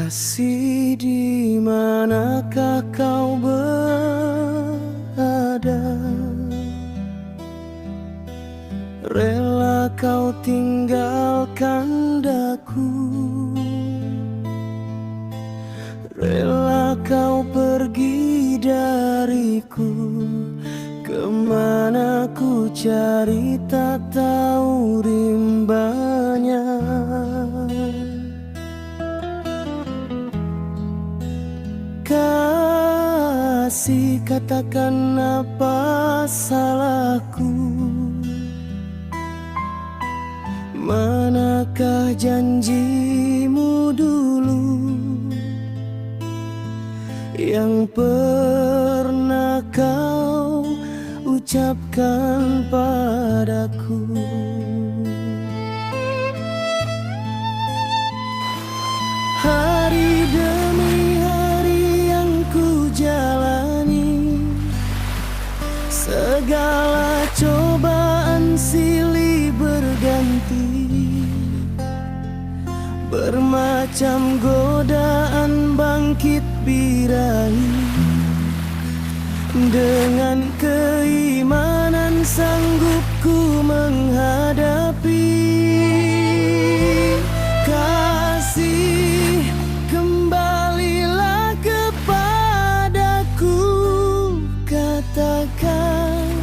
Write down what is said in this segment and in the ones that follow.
Kasih, di manakah kau berada? Rela kau tinggalkan daku, rela kau pergi dariku. Kemana ku cari tak tahu rimbanya. Kasih, katakan apa salahku? Manakah janjimu dulu yang pernah kau ucapkan padaku? Hari demi hari yang ku jalani, segala cobaan silih berganti, bermacam godaan bangkit birahi. Dengan keimanan sanggup ku menghadapi. Kasih, kembalilah kepadaku. Katakan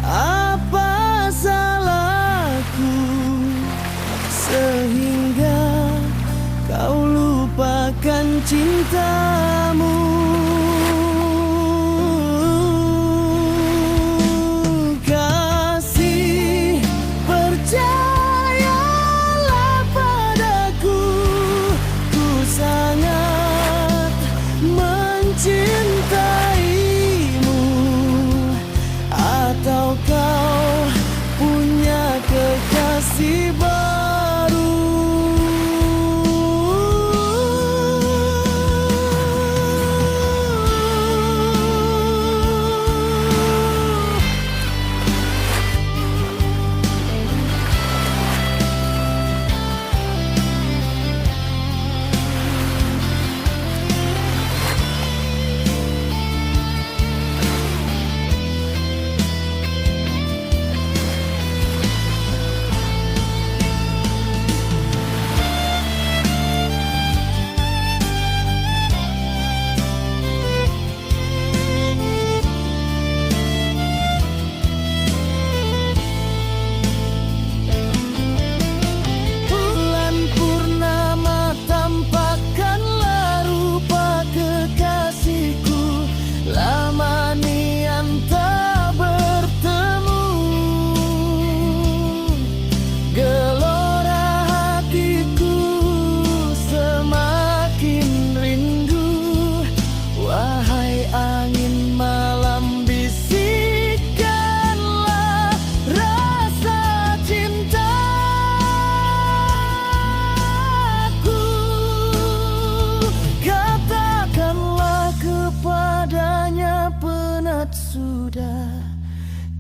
apa salahku sehingga kau lupakan cintamu. Kasih, percayalah padaku, ku sangat mencintaimu. Atau kau punya kekasih baru? Sudah,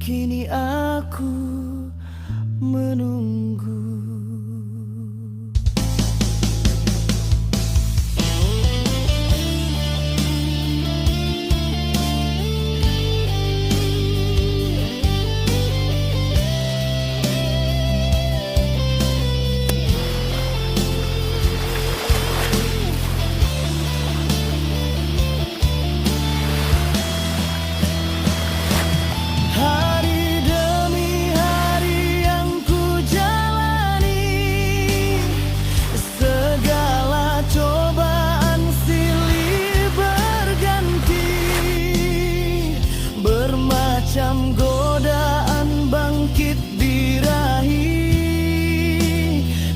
kini aku menunggu. Bermacam godaan bangkit birahi.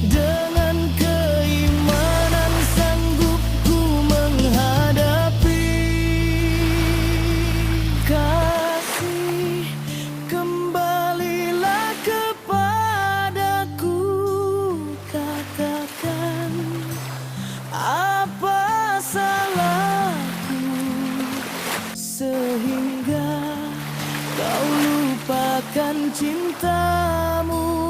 Dengan keimanan sanggup ku menghadapi. Kasih, kembalilah kepadaku. Katakan apa salahku sehingga kau lupakan cintamu.